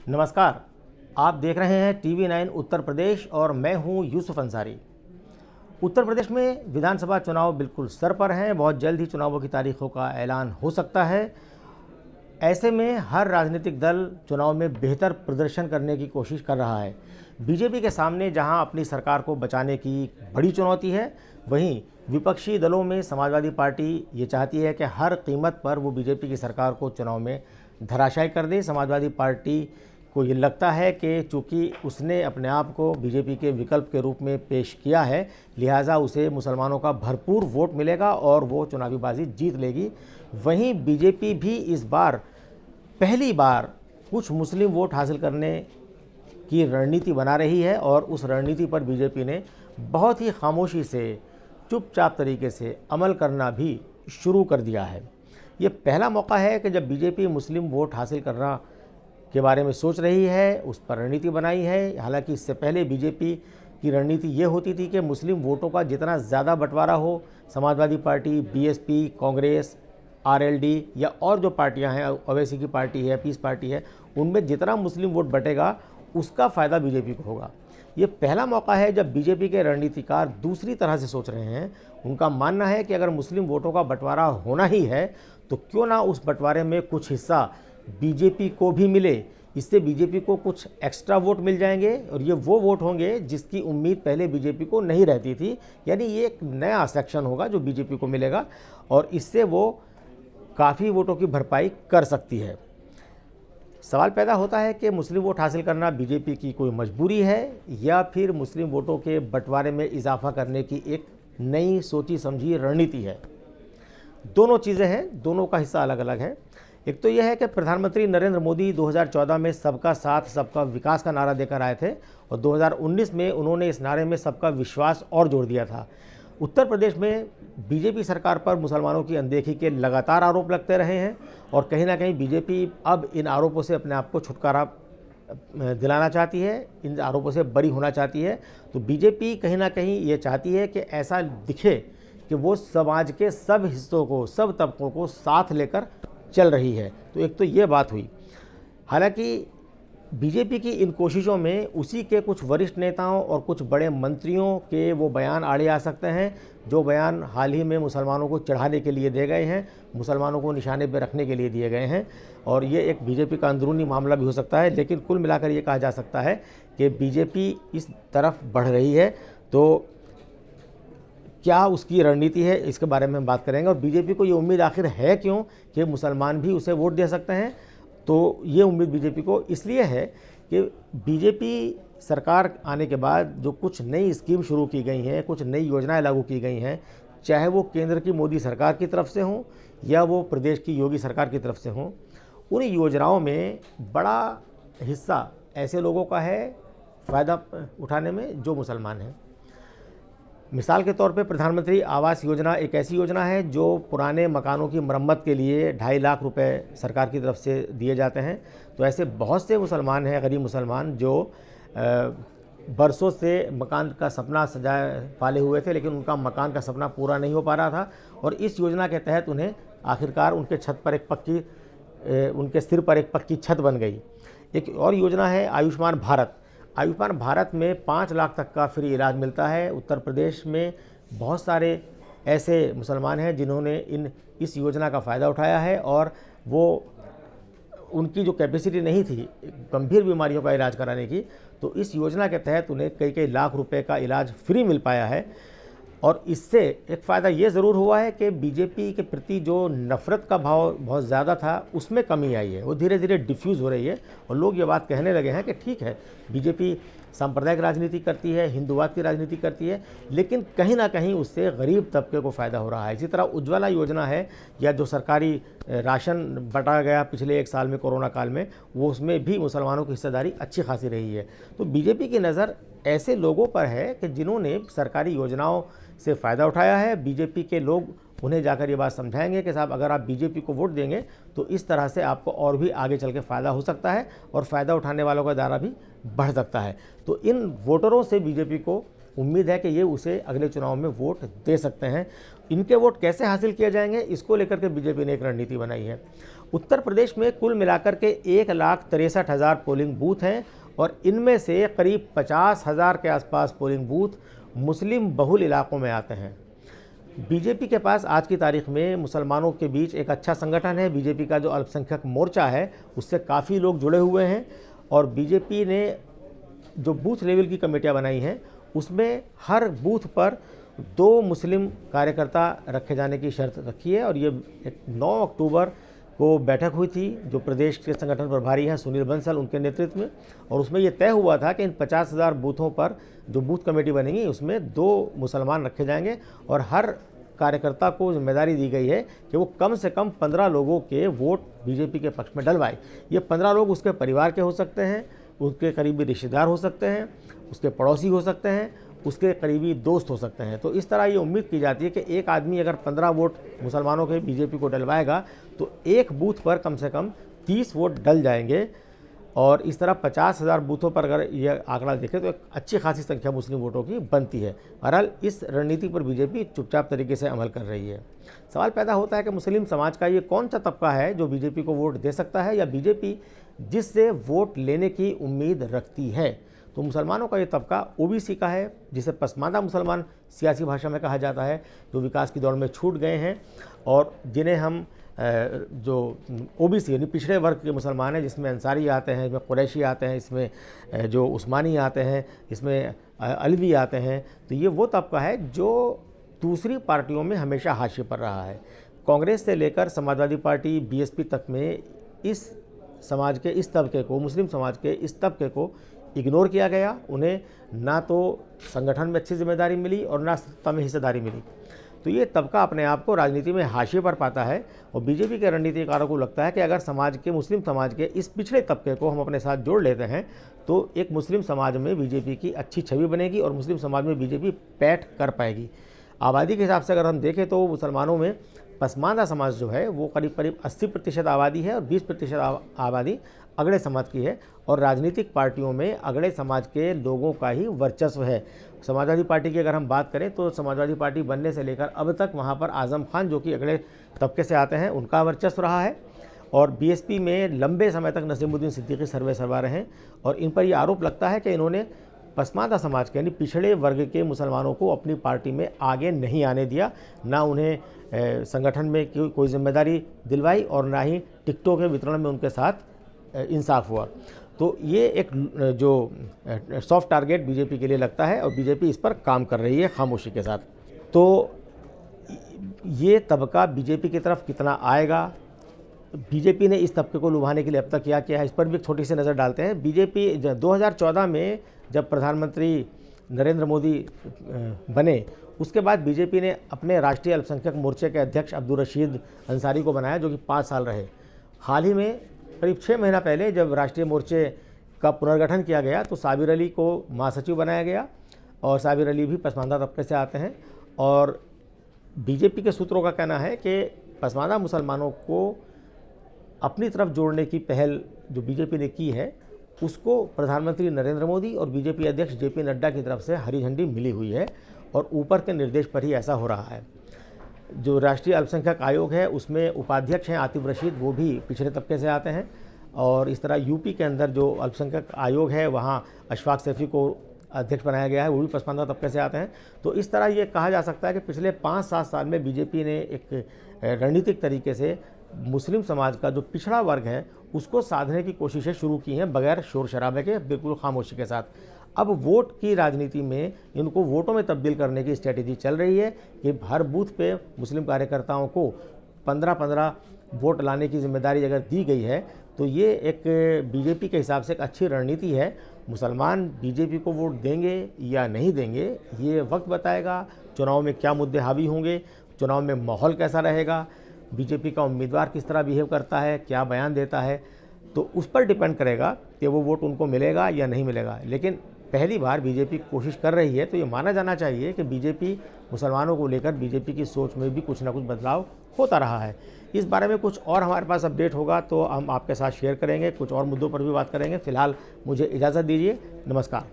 नमस्कार, आप देख रहे हैं TV9 उत्तर प्रदेश और मैं हूं यूसुफ अंसारी। उत्तर प्रदेश में विधानसभा चुनाव बिल्कुल सर पर हैं। बहुत जल्द ही चुनावों की तारीखों का ऐलान हो सकता है। ऐसे में हर राजनीतिक दल चुनाव में बेहतर प्रदर्शन करने की कोशिश कर रहा है। बीजेपी के सामने जहां अपनी सरकार को बचाने की बड़ी चुनौती है, वहीं विपक्षी दलों में समाजवादी पार्टी ये चाहती है कि हर कीमत पर वो बीजेपी की सरकार को चुनाव में धराशायी कर दे। समाजवादी पार्टी को ये लगता है कि चूँकि उसने अपने आप को बीजेपी के विकल्प के रूप में पेश किया है, लिहाजा उसे मुसलमानों का भरपूर वोट मिलेगा और वो चुनावी बाजी जीत लेगी। वहीं बीजेपी भी इस बार पहली बार कुछ मुस्लिम वोट हासिल करने की रणनीति बना रही है और उस रणनीति पर बीजेपी ने बहुत ही खामोशी से, चुपचाप तरीके से अमल करना भी शुरू कर दिया है। ये पहला मौका है कि जब बीजेपी मुस्लिम वोट हासिल करना के बारे में सोच रही है, उस पर रणनीति बनाई है। हालांकि इससे पहले बीजेपी की रणनीति ये होती थी कि मुस्लिम वोटों का जितना ज़्यादा बंटवारा हो, Samajwadi party, BSP, Congress, RLD या और जो पार्टियां हैं, ओवैसी की पार्टी है, पीस पार्टी है, उनमें जितना मुस्लिम वोट बटेगा उसका फ़ायदा बीजेपी को होगा। ये पहला मौका है जब बीजेपी के रणनीतिकार दूसरी तरह से सोच रहे हैं। उनका मानना है कि अगर मुस्लिम वोटों का बंटवारा होना ही है तो क्यों ना उस बंटवारे में कुछ हिस्सा बीजेपी को भी मिले। इससे बीजेपी को कुछ एक्स्ट्रा वोट मिल जाएंगे और ये वो वोट होंगे जिसकी उम्मीद पहले बीजेपी को नहीं रहती थी। यानी ये एक नया सेक्शन होगा जो बीजेपी को मिलेगा और इससे वो काफ़ी वोटों की भरपाई कर सकती है। सवाल पैदा होता है कि मुस्लिम वोट हासिल करना बीजेपी की कोई मजबूरी है या फिर मुस्लिम वोटों के बंटवारे में इजाफा करने की एक नई सोची समझी रणनीति है। दोनों चीज़ें हैं, दोनों का हिस्सा अलग अलग है। एक तो यह है कि प्रधानमंत्री नरेंद्र मोदी 2014 में सबका साथ सबका विकास का नारा देकर आए थे और 2019 में उन्होंने इस नारे में सबका विश्वास और जोड़ दिया था। उत्तर प्रदेश में बीजेपी सरकार पर मुसलमानों की अनदेखी के लगातार आरोप लगते रहे हैं और कहीं ना कहीं बीजेपी अब इन आरोपों से अपने आप को छुटकारा दिलाना चाहती है, इन आरोपों से बरी होना चाहती है। तो बीजेपी कहीं ना कहीं ये चाहती है कि ऐसा दिखे कि वो समाज के सब हिस्सों को, सब तबकों को साथ लेकर चल रही है। तो एक तो ये बात हुई। हालांकि बीजेपी की इन कोशिशों में उसी के कुछ वरिष्ठ नेताओं और कुछ बड़े मंत्रियों के वो बयान आड़े आ सकते हैं जो बयान हाल ही में मुसलमानों को चढ़ाने के लिए दिए गए हैं, मुसलमानों को निशाने पर रखने के लिए दिए गए हैं और ये एक बीजेपी का अंदरूनी मामला भी हो सकता है। लेकिन कुल मिलाकर ये कहा जा सकता है कि बीजेपी इस तरफ बढ़ रही है। तो क्या उसकी रणनीति है, इसके बारे में हम बात करेंगे। और बीजेपी को ये उम्मीद आखिर है क्यों कि मुसलमान भी उसे वोट दे सकते हैं। तो ये उम्मीद बीजेपी को इसलिए है कि बीजेपी सरकार आने के बाद जो कुछ नई स्कीम शुरू की गई हैं, कुछ नई योजनाएं लागू की गई हैं, चाहे वो केंद्र की मोदी सरकार की तरफ से हों या वो प्रदेश की योगी सरकार की तरफ से हों, उन योजनाओं में बड़ा हिस्सा ऐसे लोगों का है फ़ायदा उठाने में जो मुसलमान हैं। मिसाल के तौर पे प्रधानमंत्री आवास योजना एक ऐसी योजना है जो पुराने मकानों की मरम्मत के लिए 2.5 लाख रुपए सरकार की तरफ से दिए जाते हैं। तो ऐसे बहुत से मुसलमान हैं, गरीब मुसलमान, जो बरसों से मकान का सपना सजाए पाले हुए थे लेकिन उनका मकान का सपना पूरा नहीं हो पा रहा था और इस योजना के तहत उन्हें आखिरकार उनके सिर पर एक पक्की छत बन गई। एक और योजना है आयुष्मान भारत। आयुष्मान भारत में 5 लाख तक का फ्री इलाज मिलता है। उत्तर प्रदेश में बहुत सारे ऐसे मुसलमान हैं जिन्होंने इस योजना का फ़ायदा उठाया है और वो उनकी जो कैपेसिटी नहीं थी गंभीर बीमारियों का इलाज कराने की, तो इस योजना के तहत उन्हें कई लाख रुपए का इलाज फ्री मिल पाया है। और इससे एक फ़ायदा ये ज़रूर हुआ है कि बीजेपी के प्रति जो नफ़रत का भाव बहुत ज़्यादा था उसमें कमी आई है, वो धीरे धीरे डिफ्यूज़ हो रही है और लोग ये बात कहने लगे हैं कि ठीक है, बीजेपी सांप्रदायिक राजनीति करती है, हिंदुवाद की राजनीति करती है, लेकिन कहीं ना कहीं उससे गरीब तबके को फ़ायदा हो रहा है। इसी तरह उज्ज्वला योजना है या जो सरकारी राशन बंटा गया पिछले 1 साल में कोरोना काल में, वो उसमें भी मुसलमानों की हिस्सेदारी अच्छी खासी रही है। तो बीजेपी की नज़र ऐसे लोगों पर है कि जिन्होंने सरकारी योजनाओं से फ़ायदा उठाया है। बीजेपी के लोग उन्हें जाकर ये बात समझाएंगे कि साहब अगर आप बीजेपी को वोट देंगे तो इस तरह से आपको और भी आगे चल के फ़ायदा हो सकता है और फ़ायदा उठाने वालों का दायरा भी बढ़ सकता है। तो इन वोटरों से बीजेपी को उम्मीद है कि ये उसे अगले चुनाव में वोट दे सकते हैं। इनके वोट कैसे हासिल किए जाएंगे, इसको लेकर के बीजेपी ने एक रणनीति बनाई है। उत्तर प्रदेश में कुल मिलाकर के 1,63,000 पोलिंग बूथ हैं और इनमें से करीब 50,000 के आसपास पोलिंग बूथ मुस्लिम बहुल इलाकों में आते हैं। बीजेपी के पास आज की तारीख में मुसलमानों के बीच एक अच्छा संगठन है। बीजेपी का जो अल्पसंख्यक मोर्चा है उससे काफ़ी लोग जुड़े हुए हैं और बीजेपी ने जो बूथ लेवल की कमेटियां बनाई हैं उसमें हर बूथ पर 2 मुस्लिम कार्यकर्ता रखे जाने की शर्त रखी है और ये 9 अक्टूबर को बैठक हुई थी जो प्रदेश के संगठन प्रभारी हैं सुनील बंसल उनके नेतृत्व में, और उसमें ये तय हुआ था कि इन 50,000 बूथों पर जो बूथ कमेटी बनेगी उसमें 2 मुसलमान रखे जाएंगे और हर कार्यकर्ता को जिम्मेदारी दी गई है कि वो कम से कम 15 लोगों के वोट बीजेपी के पक्ष में डलवाए। ये 15 लोग उसके परिवार के हो सकते हैं, उसके करीबी रिश्तेदार हो सकते हैं, उसके पड़ोसी हो सकते हैं, उसके करीबी दोस्त हो सकते हैं। तो इस तरह ये उम्मीद की जाती है कि एक आदमी अगर 15 वोट मुसलमानों के बीजेपी को डलवाएगा तो एक बूथ पर कम से कम 30 वोट डल जाएंगे और इस तरह 50,000 बूथों पर अगर यह आंकड़ा देखें तो एक अच्छी खासी संख्या मुस्लिम वोटों की बनती है। बहरहाल इस रणनीति पर बीजेपी चुपचाप तरीके से अमल कर रही है। सवाल पैदा होता है कि मुस्लिम समाज का ये कौन सा तबका है जो बीजेपी को वोट दे सकता है या बीजेपी जिससे वोट लेने की उम्मीद रखती है। तो मुसलमानों का ये तबका ओबीसी का है, जिसे पसमानदा मुसलमान सियासी भाषा में कहा जाता है, जो विकास की दौड़ में छूट गए हैं और जिन्हें हम जो ओबीसी यानी पिछड़े वर्ग के मुसलमान हैं, जिसमें अंसारी आते हैं, इसमें कुरैशी आते हैं, इसमें जो उस्मानी आते हैं, इसमें अलवी आते हैं। तो ये वो तबका है जो दूसरी पार्टियों में हमेशा हाशिए पर रहा है। कांग्रेस से लेकर समाजवादी पार्टी बीएसपी तक में इस समाज के इस तबके को, मुस्लिम समाज के इस तबके को इग्नोर किया गया। उन्हें ना तो संगठन में अच्छी जिम्मेदारी मिली और ना सत्ता में हिस्सेदारी मिली। तो ये तबका अपने आप को राजनीति में हाशिए पर पाता है और बीजेपी के रणनीतिकारों को लगता है कि अगर समाज के, मुस्लिम समाज के इस पिछड़े तबके को हम अपने साथ जोड़ लेते हैं तो एक मुस्लिम समाज में बीजेपी की अच्छी छवि बनेगी और मुस्लिम समाज में बीजेपी पैठ कर पाएगी। आबादी के हिसाब से अगर हम देखें तो मुसलमानों में पसमानदा समाज जो है वो करीब करीब 80% आबादी है और 20% आबादी अगड़े समाज की है और राजनीतिक पार्टियों में अगड़े समाज के लोगों का ही वर्चस्व है। समाजवादी पार्टी की अगर हम बात करें तो समाजवादी पार्टी बनने से लेकर अब तक वहाँ पर आज़म खान जो कि अगड़े तबके से आते हैं उनका वर्चस्व रहा है और बीएसपी में लंबे समय तक नसीमुद्दीन सिद्दीकी सर्वेसर्वा रहे और इन पर यह आरोप लगता है कि इन्होंने पसमानदा समाज के यानी पिछड़े वर्ग के मुसलमानों को अपनी पार्टी में आगे नहीं आने दिया, ना उन्हें संगठन में कोई जिम्मेदारी दिलवाई और ना ही टिकटों के वितरण में उनके साथ इंसाफ हुआ। तो ये एक जो सॉफ्ट टारगेट बीजेपी के लिए लगता है और बीजेपी इस पर काम कर रही है खामोशी के साथ। तो ये तबका बीजेपी की तरफ कितना आएगा, बीजेपी ने इस तबके को लुभाने के लिए अब तक क्या किया है, इस पर भी एक छोटी सी नज़र डालते हैं। बीजेपी 2014 में जब प्रधानमंत्री नरेंद्र मोदी बने उसके बाद बीजेपी ने अपने राष्ट्रीय अल्पसंख्यक मोर्चे के अध्यक्ष अब्दुल रशीद अंसारी को बनाया जो कि 5 साल रहे। हाल ही में करीब 6 महीना पहले जब राष्ट्रीय मोर्चे का पुनर्गठन किया गया तो साबिर अली को महासचिव बनाया गया और साबिर अली भी पसमानदा तबके से आते हैं और बीजेपी के सूत्रों का कहना है कि पसमानदा मुसलमानों को अपनी तरफ जोड़ने की पहल जो बीजेपी ने की है उसको प्रधानमंत्री नरेंद्र मोदी और बीजेपी अध्यक्ष जेपी नड्डा की तरफ से हरी झंडी मिली हुई है और ऊपर के निर्देश पर ही ऐसा हो रहा है। जो राष्ट्रीय अल्पसंख्यक आयोग है उसमें उपाध्यक्ष हैं आतिफ रशीद, वो भी पिछड़े तबके से आते हैं और इस तरह यूपी के अंदर जो अल्पसंख्यक आयोग है वहाँ अशफाक सैफी को अध्यक्ष बनाया गया है, वो भी पसमानदा तबके से आते हैं। तो इस तरह ये कहा जा सकता है कि पिछले 5-7 साल में बीजेपी ने एक रणनीतिक तरीके से मुस्लिम समाज का जो पिछड़ा वर्ग है उसको साधने की कोशिशें शुरू की हैं बगैर शोर शराबे के, बिल्कुल खामोशी के साथ। अब वोट की राजनीति में इनको वोटों में तब्दील करने की स्ट्रेटेजी चल रही है कि हर बूथ पे मुस्लिम कार्यकर्ताओं को 15-15 वोट लाने की जिम्मेदारी अगर दी गई है तो ये एक बीजेपी के हिसाब से एक अच्छी रणनीति है। मुसलमान बीजेपी को वोट देंगे या नहीं देंगे ये वक्त बताएगा। चुनाव में क्या मुद्दे हावी होंगे, चुनाव में माहौल कैसा रहेगा, बीजेपी का उम्मीदवार किस तरह बिहेव करता है, क्या बयान देता है, तो उस पर डिपेंड करेगा कि वो वोट उनको मिलेगा या नहीं मिलेगा। लेकिन पहली बार बीजेपी कोशिश कर रही है तो ये माना जाना चाहिए कि बीजेपी मुसलमानों को लेकर बीजेपी की सोच में भी कुछ ना कुछ बदलाव होता रहा है। इस बारे में कुछ और हमारे पास अपडेट होगा तो हम आपके साथ शेयर करेंगे, कुछ और मुद्दों पर भी बात करेंगे। फिलहाल मुझे इजाज़त दीजिए, नमस्कार।